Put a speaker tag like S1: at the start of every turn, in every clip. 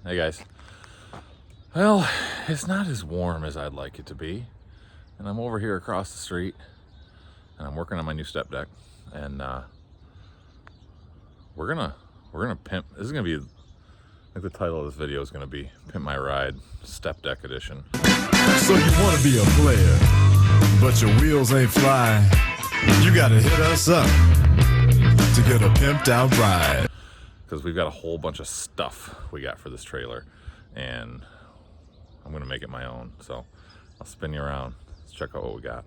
S1: Hey guys. Well, it's not as warm as I'd like it to be, and I'm over here across the street, and I'm working on my new step deck, and we're gonna pimp. This is gonna be, I think the title of this video is gonna be "Pimp My Ride Step Deck Edition."
S2: So you want to be a player, but your wheels ain't flying. You gotta hit us up to get a pimped out ride.
S1: Because we've got a whole bunch of stuff we got for this trailer, and I'm gonna make it my own. So I'll spin you around. Let's check out what we got.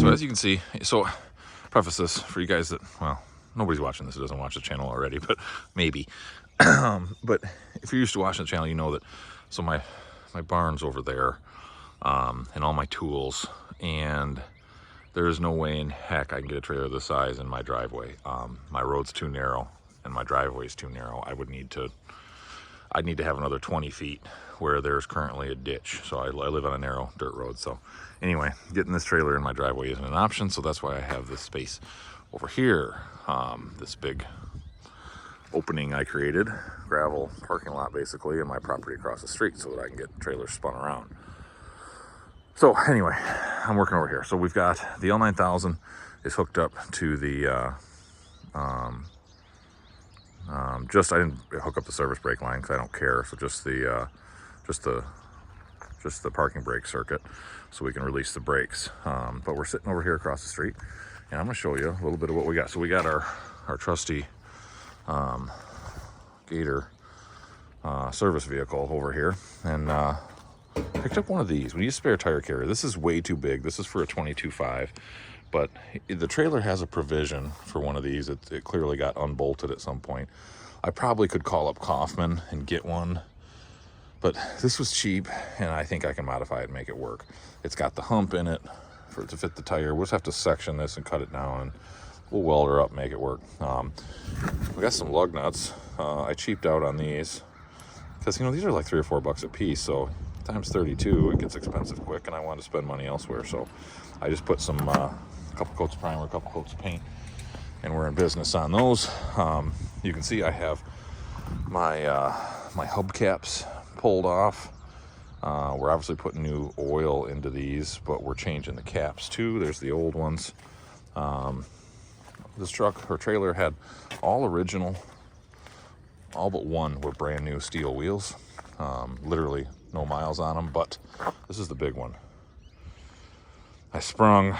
S1: As you can see, so preface this for you guys that, well, nobody's watching this who doesn't watch the channel already, but maybe. But if you're used to watching the channel, you know that, so my barn's over there, and all my tools, and there is no way in heck I can get a trailer this size in my driveway. My road's too narrow and my driveway's too narrow. I'd need to have another 20 feet where there's currently a ditch. So I live on a narrow dirt road. So anyway, getting this trailer in my driveway isn't an option. So that's why I have this space over here. This big opening I created, gravel parking lot basically, in my property across the street so that I can get trailers spun around. So anyway, I'm working over here. So we've got the L9000 is hooked up to the, I didn't hook up the service brake line because I don't care. So just the parking brake circuit, so we can release the brakes. But we're sitting over here across the street, and I'm gonna show you a little bit of what we got. So we got our trusty Gator service vehicle over here, and picked up one of these. We need a spare tire carrier. This is way too big. This is for a 22.5. But the trailer has a provision for one of these. It clearly got unbolted at some point. I probably could call up Kaufman and get one, but this was cheap, and I think I can modify it and make it work. It's got the hump in it for it to fit the tire. We'll just have to section this and cut it down, and we'll weld her up, make it work. We got some lug nuts. I cheaped out on these because, these are like $3 or $4 a piece, so times 32, it gets expensive quick, and I want to spend money elsewhere. So I just put some couple coats of primer, a couple coats of paint, and we're in business on those. You can see I have my my hubcaps pulled off. We're obviously putting new oil into these, but we're changing the caps too. There's the old ones. This truck or trailer had all original, all but one were brand new steel wheels. Literally no miles on them, but this is the big one. I sprung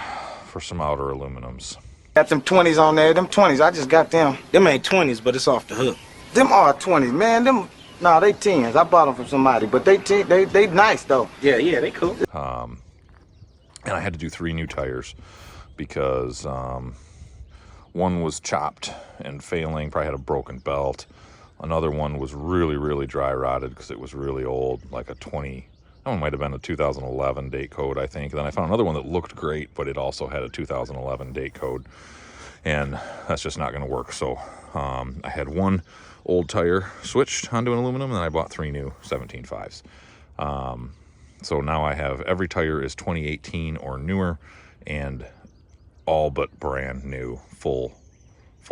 S1: for some outer aluminums.
S3: Got them 20s on there. Them 20s, I just got them.
S4: Them ain't 20s, but it's off the hook.
S3: Them are 20s, man. Them, nah, they 10s. I bought them from somebody, but they nice though.
S4: Yeah, they cool.
S1: And I had to do 3 new tires because one was chopped and failing, probably had a broken belt. Another one was really dry rotted because it was really old, like a 20. That one might have been a 2011 date code, I think. And then I found another one that looked great, but it also had a 2011 date code, and that's just not going to work. So I had one old tire switched onto an aluminum, and then I bought 3 new 17.5s. So now I have every tire is 2018 or newer, and all but brand new, full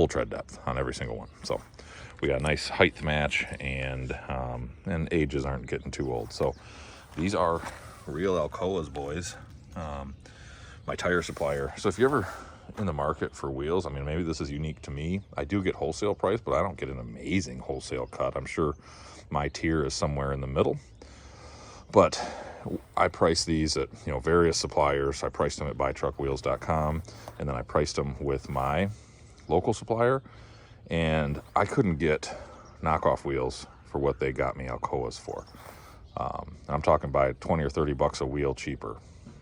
S1: tread depth on every single one. So we got a nice height match, and ages aren't getting too old. So these are real Alcoas, boys. My tire supplier. So if you're ever in the market for wheels, maybe this is unique to me. I do get wholesale price, but I don't get an amazing wholesale cut. I'm sure my tier is somewhere in the middle. But I price these at various suppliers. I priced them at buytruckwheels.com, and then I priced them with my local supplier, and I couldn't get knockoff wheels for what they got me Alcoas for. I'm talking by 20 or 30 bucks a wheel cheaper,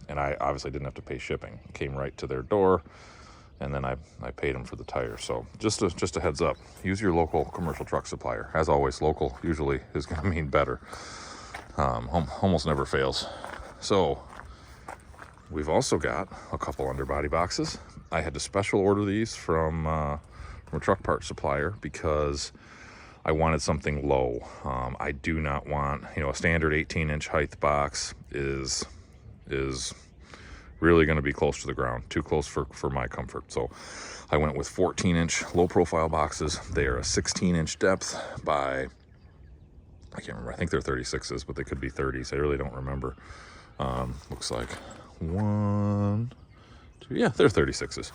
S1: and I obviously didn't have to pay shipping. It came right to their door. and then I paid them for the tires. So just a heads up, use your local commercial truck supplier. As always, local usually is going to mean better. Almost never fails. So we've also got a couple underbody boxes. I had to special order these from a truck part supplier because I wanted something low. I do not want, a standard 18-inch height box is really going to be close to the ground, too close for my comfort. So I went with 14-inch low profile boxes. They are a 16-inch depth by, I can't remember, I think they're 36s, but they could be 30s. I really don't remember. Looks like 1, 2, yeah, they're 36s.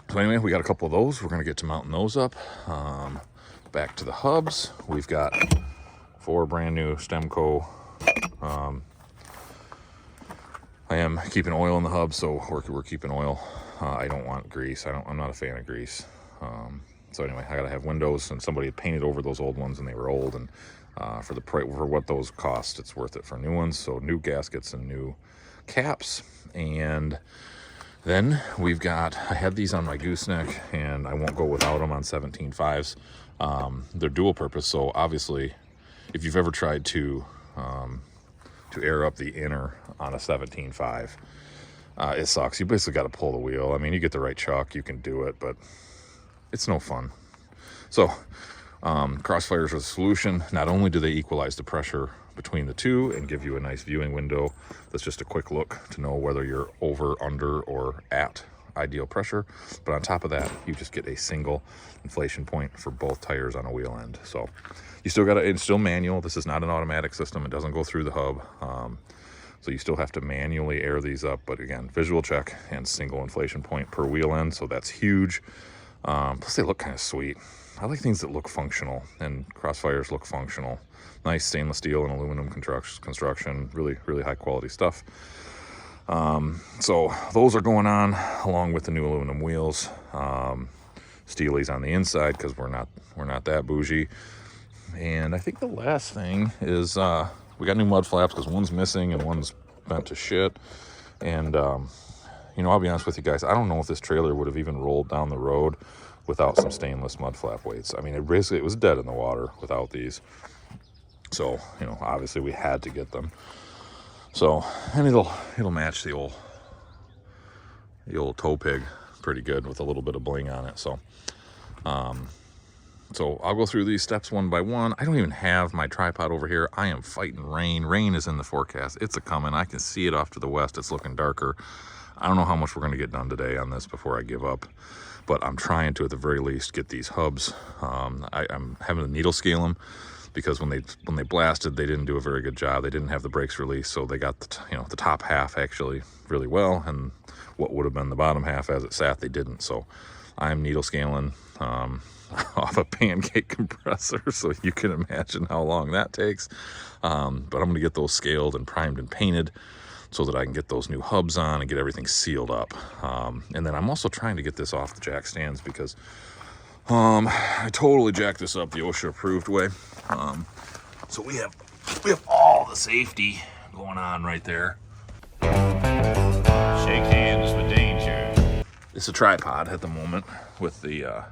S1: So anyway, we got a couple of those. We're going to get to mounting those up. Back to the hubs. We've got 4 brand new Stemco. I am keeping oil in the hub, so we're keeping oil. I don't want grease. I'm not a fan of grease. So anyway, I gotta have windows, and somebody had painted over those old ones, and they were old. And for the price, for what those cost, it's worth it for new ones. So new gaskets and new caps. And then we've got, I had these on my gooseneck, and I won't go without them on 17.5s. They're dual purpose, so obviously, if you've ever tried to air up the inner on a 17.5, it sucks. You basically got to pull the wheel. I mean, you get the right chuck, you can do it, but it's no fun. So Crossfire's a solution. Not only do they equalize the pressure between the two and give you a nice viewing window that's just a quick look to know whether you're over, under, or at ideal pressure, but on top of that, you just get a single inflation point for both tires on a wheel end. So you still got it's still manual. This is not an automatic system. It doesn't go through the hub. So you still have to manually air these up, but again, visual check and single inflation point per wheel end. So that's huge. Plus they look kind of sweet. I like things that look functional, and Crossfires look functional. Nice stainless steel and aluminum construction, really, really high quality stuff. So those are going on along with the new aluminum wheels. Steelies on the inside because we're not that bougie. And I think the last thing is we got new mud flaps because one's missing and one's bent to shit. And I'll be honest with you guys, I don't know if this trailer would have even rolled down the road without some stainless mud flap weights. I mean, it was dead in the water without these. So obviously we had to get them. So, and it'll match the old tow pig pretty good with a little bit of bling on it. So so I'll go through these steps one by one. I don't even have my tripod over here. I am fighting rain. Rain is in the forecast. It's a-coming. I can see it off to the west. It's looking darker. I don't know how much we're going to get done today on this before I give up, but I'm trying to, at the very least, get these hubs. I'm having to needle scale them because when they blasted, they didn't do a very good job. They didn't have the brakes released, so they got the top half actually really well, and what would have been the bottom half as it sat, they didn't. So I'm needle scaling off a pancake compressor, so you can imagine how long that takes. But I'm going to get those scaled and primed and painted so that I can get those new hubs on and get everything sealed up. And then I'm also trying to get this off the jack stands because I totally jacked this up the OSHA approved way. So we have all the safety going on right there.
S5: Shake hands with danger.
S1: It's a tripod at the moment with the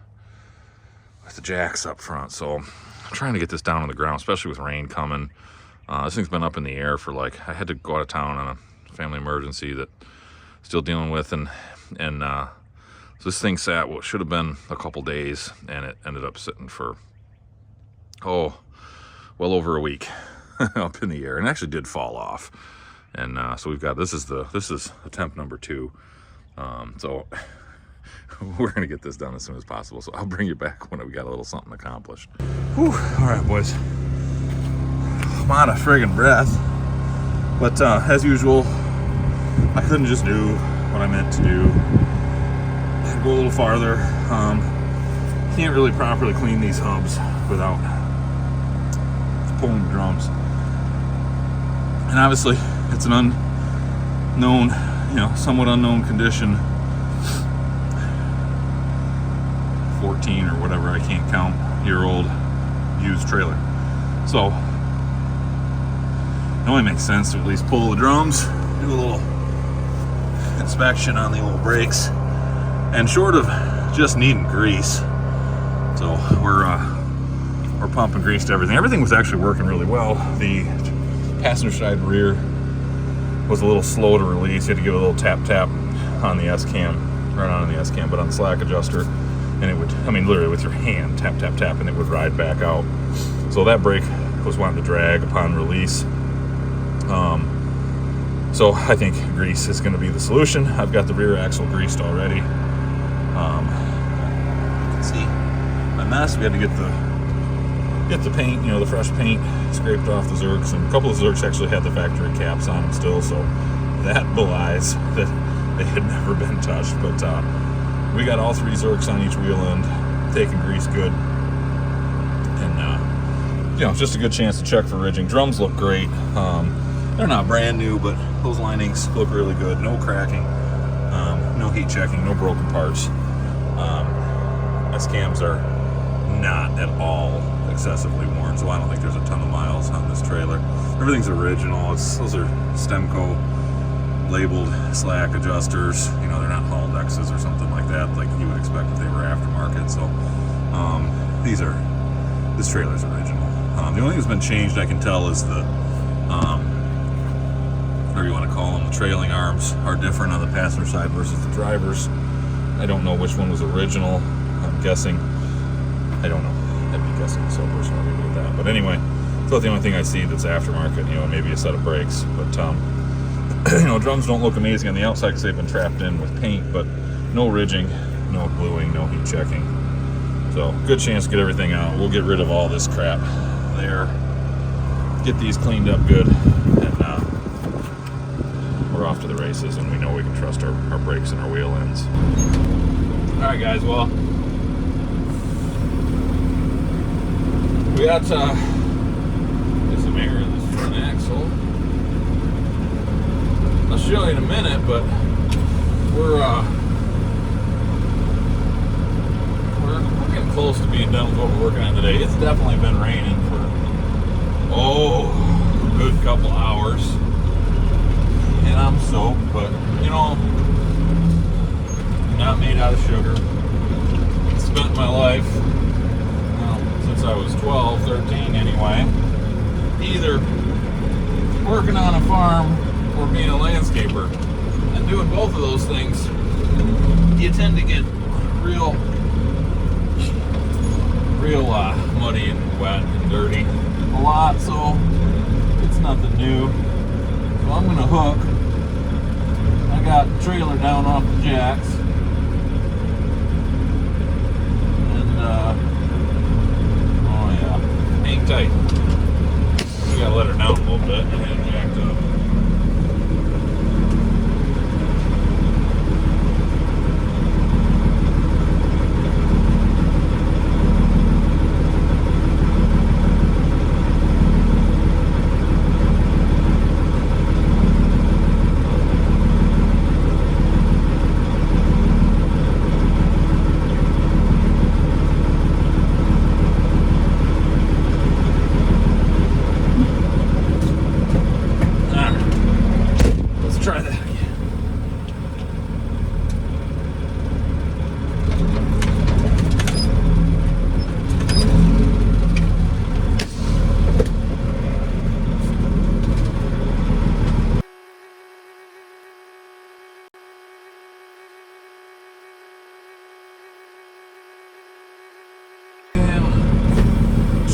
S1: jacks up front. So I'm trying to get this down on the ground, especially with rain coming. This thing's been up in the air for I had to go out of town on a family emergency that I'm still dealing with, and so this thing sat what should have been a couple days, and it ended up sitting for well over a week up in the air, and actually did fall off. And so we've got this is attempt number 2. So we're gonna get this done as soon as possible. So I'll bring you back when we got a little something accomplished. Whew. All right, boys. I'm out of friggin' breath, but as usual, I couldn't just do what I meant to do. I had to go a little farther. Can't really properly clean these hubs without pulling the drums, and obviously it's an unknown, somewhat unknown condition. 14 or whatever, I can't count, year-old used trailer. So it only makes sense to at least pull the drums, do a little inspection on the old brakes, and short of just needing grease, so we're pumping grease to everything. Everything was actually working really well. The passenger side rear was a little slow to release. You had to give it a little tap on the S-cam, right on the S-cam, but on the slack adjuster, and it would, I mean, literally with your hand, tap, and it would ride back out. So that brake was wanting to drag upon release. So I think grease is going to be the solution. I've got the rear axle greased already. You can see my mess. We had to get the paint, you know, the fresh paint scraped off the Zerks, and a couple of Zerks actually had the factory caps on them still, so that belies that they had never been touched. But we got all 3 Zerks on each wheel end, taking grease good, and you know, just a good chance to check for ridging. Drums look great. They're not brand new, but those linings look really good. No cracking, no heat checking, no broken parts. S-cams are not at all excessively worn, so I don't think there's a ton of miles on this trailer. Everything's original. Those are Stemco labeled slack adjusters. You know, they're not Hull Dexes or something like that, like you would expect if they were aftermarket. So this trailer's original. The only thing that's been changed, I can tell, is the whatever you want to call them, the trailing arms are different on the passenger side versus the driver's. I don't know which one was original. I'm guessing. I don't know. I'd be guessing, so we're going to leave it at that. But anyway, so the only thing I see that's aftermarket, you know, maybe a set of brakes. But you know, drums don't look amazing on the outside because they've been trapped in with paint, but no ridging, no gluing, no heat checking. So good chance to get everything out. We'll get rid of all this crap there, get these cleaned up good, and we're off to the races, and we know we can trust our brakes and our wheel ends. All right, guys, well, we got some air in this front axle. I'll show you in a minute, but we're getting close to being done with what we're working on today. It's definitely been raining for a good couple hours, and I'm soaked, but you know, I'm not made out of sugar. I spent my life, well, since I was 12, 13 anyway, either working on a farm or being a landscaper. And doing both of those things, you tend to get real muddy and wet and dirty a lot, so it's nothing new. So I'm gonna hook. I got the trailer down off the jacks, and oh yeah, hang tight. We gotta let her down a little bit and get it jacked up. Try that again.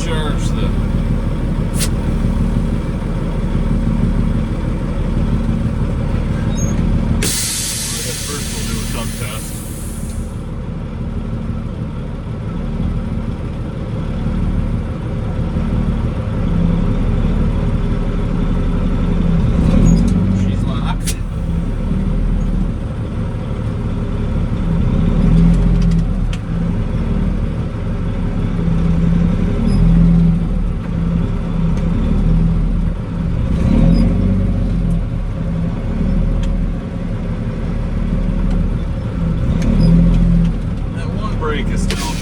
S1: Charge the test. She's locked. Brake is still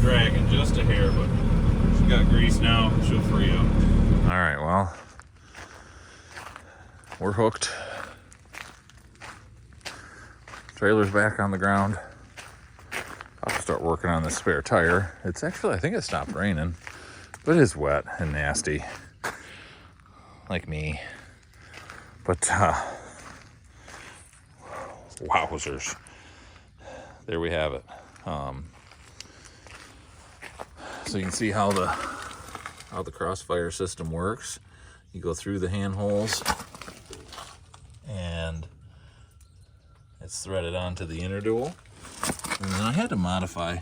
S1: dragging just a hair, but she's got grease now. She'll free up. All right, well, we're hooked. Trailer's back on the ground. I'll have to start working on this spare tire. It's actually, I think it stopped raining, but it is wet and nasty, like me. But wowzers, there we have it. So you can see how the crossfire system works. You go through the hand holes, and it's threaded onto the inner dual. And then I had to modify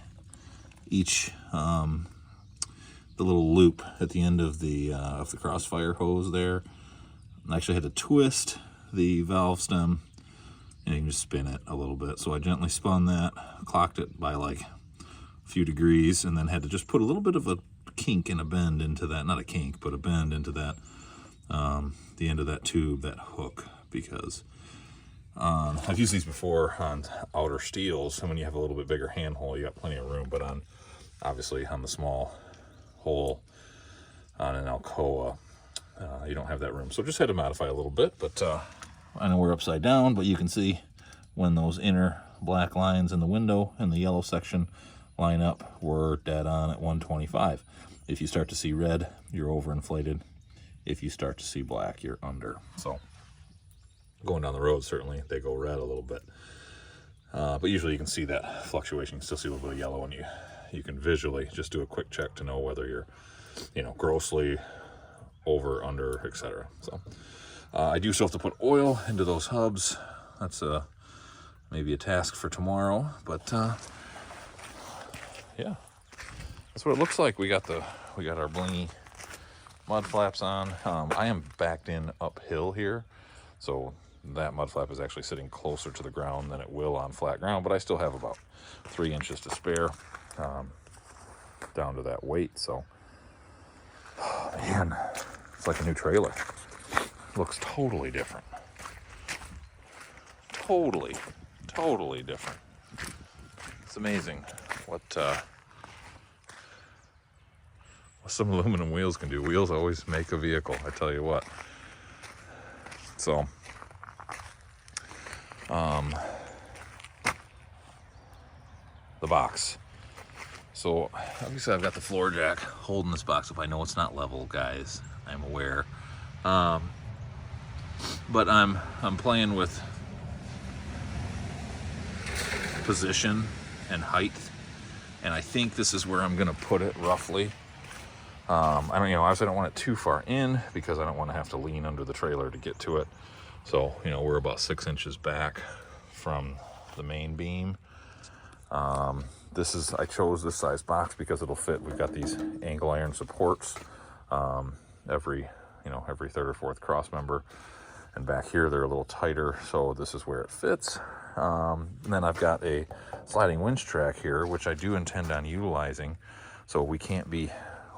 S1: each the little loop at the end of the crossfire hose there. And I actually had to twist the valve stem, and you can just spin it a little bit. So I gently spun that, clocked it by like a few degrees, and then had to just put a little bit of a kink and a bend into that, not a kink, but a bend into that, the end of that tube, that hook, because I've used these before on outer steels, and when you have a little bit bigger hand hole, you got plenty of room, but obviously on the small hole on an Alcoa, you don't have that room. So just had to modify a little bit, but I know we're upside down, but you can see when those inner black lines in the window and the yellow section line up, we're dead on at 125. If you start to see red, you're overinflated. If you start to see black, you're under. So going down the road, certainly they go red a little bit. But usually you can see that fluctuation. You can still see a little bit of yellow, and you can visually just do a quick check to know whether you're, grossly over, under, etc. So I do still have to put oil into those hubs. That's maybe a task for tomorrow, but yeah, that's what it looks like. We got our blingy mud flaps on. I am backed in uphill here, so that mud flap is actually sitting closer to the ground than it will on flat ground, but I still have about 3 inches to spare down to that weight. So man, it's like a new trailer. Looks totally different. Totally different. It's amazing what some aluminum wheels can do. Wheels always make a vehicle, I tell you what. So the box. So obviously I've got the floor jack holding this box up. I know it's not level, guys, I'm aware. But I'm playing with position and height, and I think this is where I'm gonna put it roughly. I don't, obviously I don't want it too far in because I don't want to have to lean under the trailer to get to it. So, we're about 6 inches back from the main beam. I chose this size box because it'll fit. We've got these angle iron supports every third or fourth cross member, and back here they're a little tighter, so this is where it fits. And then I've got a sliding winch track here, which I do intend on utilizing, so we can't be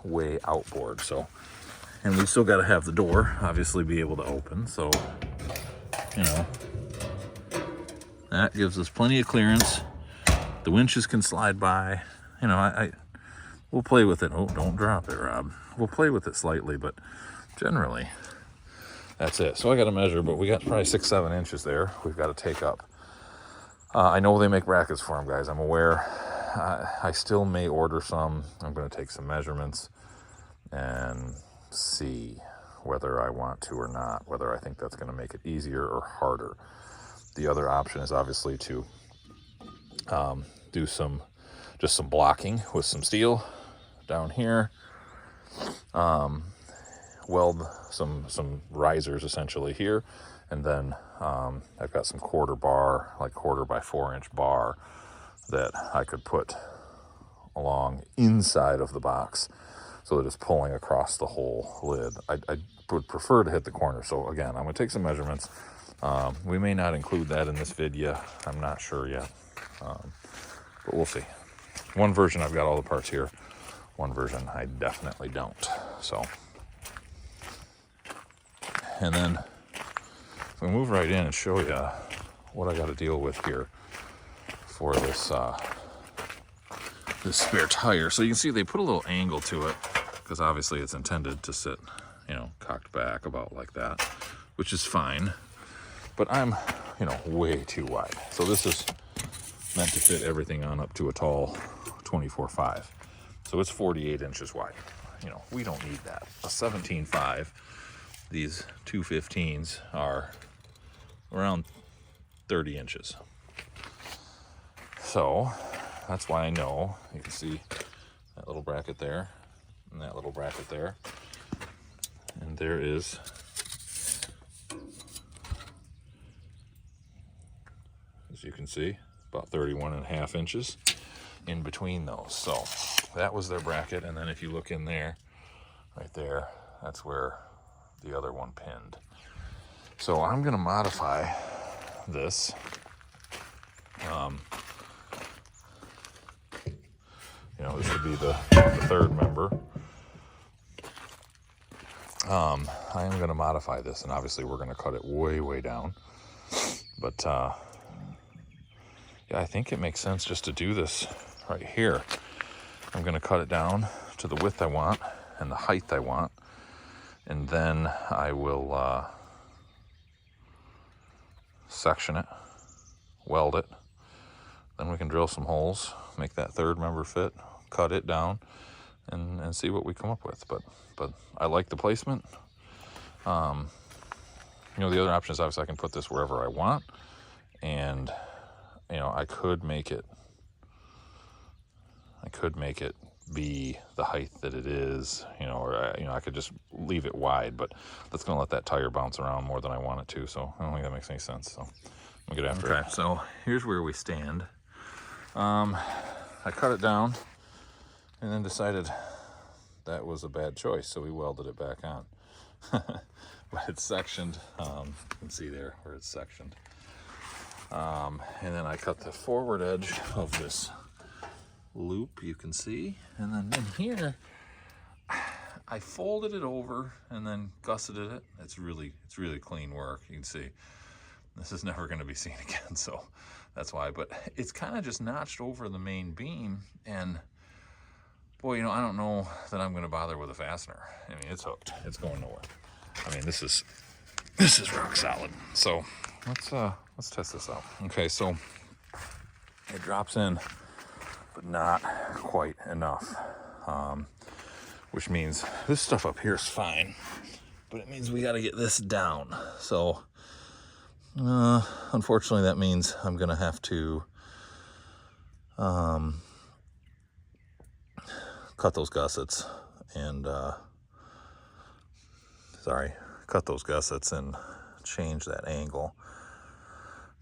S1: way outboard. So, and we still got to have the door obviously be able to open, so that gives us plenty of clearance. The winches can slide by. We'll play with it. Oh, don't drop it, Rob. We'll play with it slightly, but generally that's it. So I got to measure, but we got probably 6-7 inches there we've got to take up. I know they make brackets for them, guys, I'm aware. I still may order some. I'm going to take some measurements and see whether I want to or not, whether I think that's going to make it easier or harder. The other option is obviously to do just some blocking with some steel down here, weld some risers essentially here, and then I've got some quarter bar, like 1/4 by 4 inch bar that I could put along inside of the box so that it's pulling across the whole lid. I would prefer to hit the corner. So again, I'm going to take some measurements. We may not include that in this video. I'm not sure yet, but we'll see. One version I've got all the parts here. One version I definitely don't. So, and then if we move right in and show you what I got to deal with here for this this spare tire. So you can see they put a little angle to it because obviously it's intended to sit, cocked back about like that. which is fine, but I'm, you know, way too wide. So this is meant to fit everything on up to a tall 24.5. So it's 48 inches wide. You know, we don't need that. A 17.5, these 215s are around 30 inches. So that's why I know, you can see that little bracket there and that little bracket there. And there is as you can see, about 31.5 inches in between those. So that was their bracket. And then if you look in there, right there, that's where the other one pinned. So I'm going to modify this. You know, this would be the third member. I am going to modify this, and obviously we're going to cut it way, way down. But yeah, I think it makes sense just to do this right here. I'm going to cut it down to the width I want and the height I want, and then I will section it, weld it. Then we can drill some holes, make that third member fit, cut it down, and see what we come up with. But I like the placement. You know, the other option is obviously I can put this wherever I want, and you know, I could make it be the height that it is, you know, or you know, I could just leave it wide, but that's going to let that tire bounce around more than I want it to. So I don't think that makes any sense. So I'm gonna get after it. So here's where we stand. I cut it down and then decided that was a bad choice, so we welded it back on. But it's sectioned. You can see there where it's sectioned. And then I cut the forward edge of this loop, you can see, and then in here I folded it over and then gusseted it. It's really clean work. You can see this is never going to be seen again, so that's why. But it's kind of just notched over the main beam, and boy, you know, I don't know that I'm going to bother with a fastener. I mean, it's hooked. It's going nowhere. I mean, this is rock solid. So let's test this out. Okay, so it drops in, but not quite enough, which means this stuff up here is fine, but it means we got to get this down. So unfortunately, that means I'm gonna have to cut those gussets and change that angle,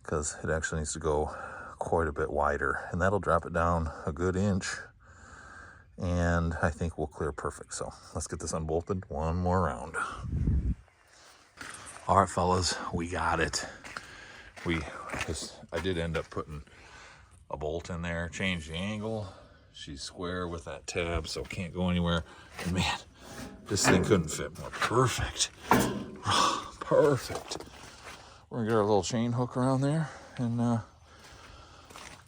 S1: because it actually needs to go quite a bit wider, and that'll drop it down a good inch, and I think we'll clear perfect. So let's get this unbolted one more round. All right, fellas, we got it. I did end up putting a bolt in there, change the angle. She's square with that tab, so can't go anywhere. And man, this thing couldn't fit more. Perfect. Perfect. We're gonna get our little chain hook around there, and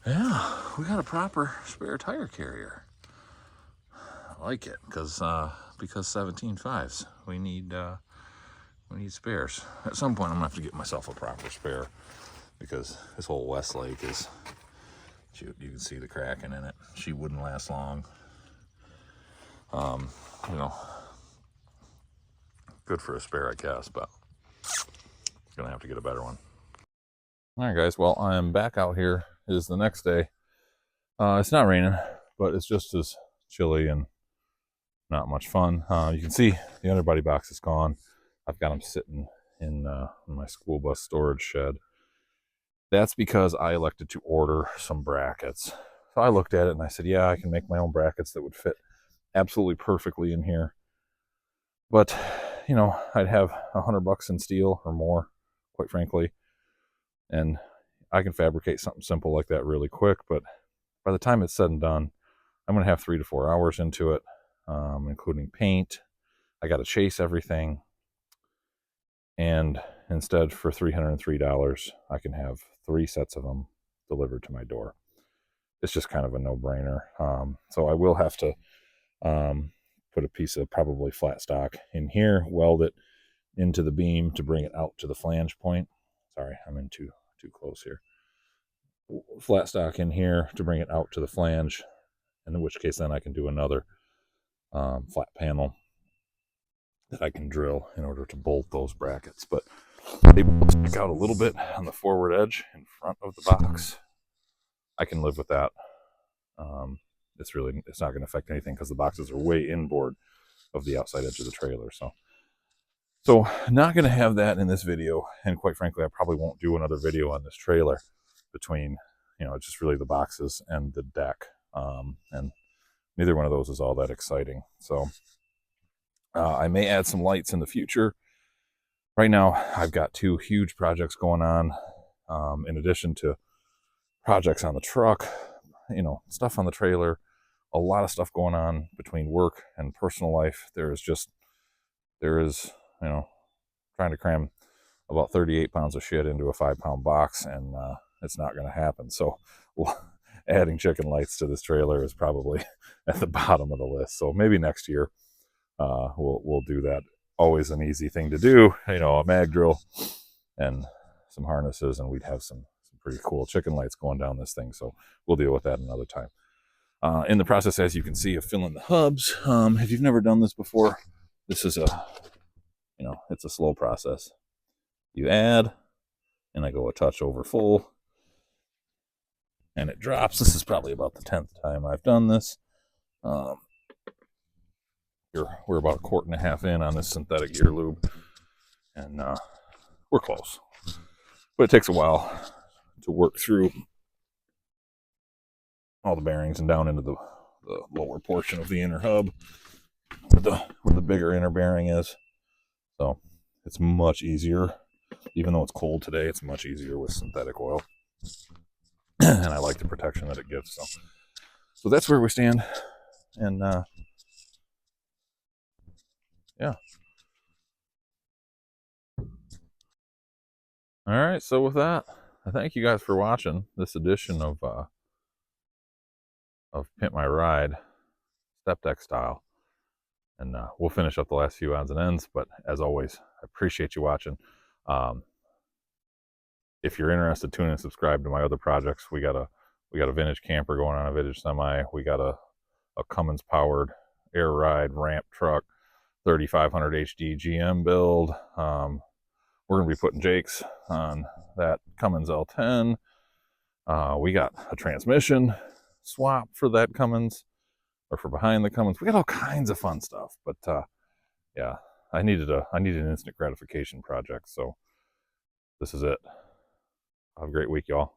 S1: yeah, we got a proper spare tire carrier. I like it, because 17.5s, we need spares. At some point, I'm gonna have to get myself a proper spare, because this whole Westlake is, shoot, you can see the cracking in it. She wouldn't last long. You know, good for a spare, I guess, but gonna have to get a better one. All right, guys. Well, I'm back out here. It is the next day. It's not raining, but it's just as chilly and not much fun. You can see the underbody box is gone. I've got them sitting in my school bus storage shed. That's because I elected to order some brackets. So I looked at it and I said, yeah, I can make my own brackets that would fit absolutely perfectly in here. But, you know, I'd have $100 in steel or more, quite frankly. And I can fabricate something simple like that really quick. But by the time it's said and done, I'm going to have 3 to 4 hours into it, including paint. I got to chase everything. And instead, for $303, I can have 3 sets of them delivered to my door. It's just kind of a no-brainer. So I will have to put a piece of probably flat stock in here, weld it into the beam to bring it out to the flange point. Sorry, I'm in too close here. Flat stock in here to bring it out to the flange, in which case then I can do another flat panel that I can drill in order to bolt those brackets. But they both stick out a little bit on the forward edge in front of the box. I can live with that. It's not going to affect anything because the boxes are way inboard of the outside edge of the trailer. So not going to have that in this video, and quite frankly, I probably won't do another video on this trailer between, just really the boxes and the deck, and neither one of those is all that exciting. So I may add some lights in the future. Right now, I've got 2 huge projects going on, in addition to projects on the truck, stuff on the trailer, a lot of stuff going on between work and personal life. There is, trying to cram about 38 pounds of shit into a 5-pound box, and it's not going to happen. So adding chicken lights to this trailer is probably at the bottom of the list. So maybe next year we'll do that. Always an easy thing to do, a mag drill and some harnesses, and we'd have some pretty cool chicken lights going down this thing. So we'll deal with that another time. In the process, as you can see, of filling the hubs, if you've never done this before, this is it's a slow process. You add, and I go a touch over full, and it drops. This is probably about the 10th time I've done this. We're about 1.5 quarts in on this synthetic gear lube, and we're close. But it takes a while to work through all the bearings and down into the lower portion of the inner hub where the bigger inner bearing is. So it's much easier. Even though it's cold today, it's much easier with synthetic oil. And I like the protection that it gives. So that's where we stand. And yeah. All right, so with that, I thank you guys for watching this edition of Pimp My Ride, step deck style. And we'll finish up the last few odds and ends. But as always, I appreciate you watching. If you're interested, tune in and subscribe to my other projects. We got a vintage camper going on, a vintage semi. We got a Cummins powered air ride ramp truck, 3500 HD GM build. We're going to be putting Jakes on that Cummins L10. We got a transmission swap for that Cummins, or for behind the Cummins. We got all kinds of fun stuff. But yeah, I needed an instant gratification project. So this is it. Have a great week, y'all.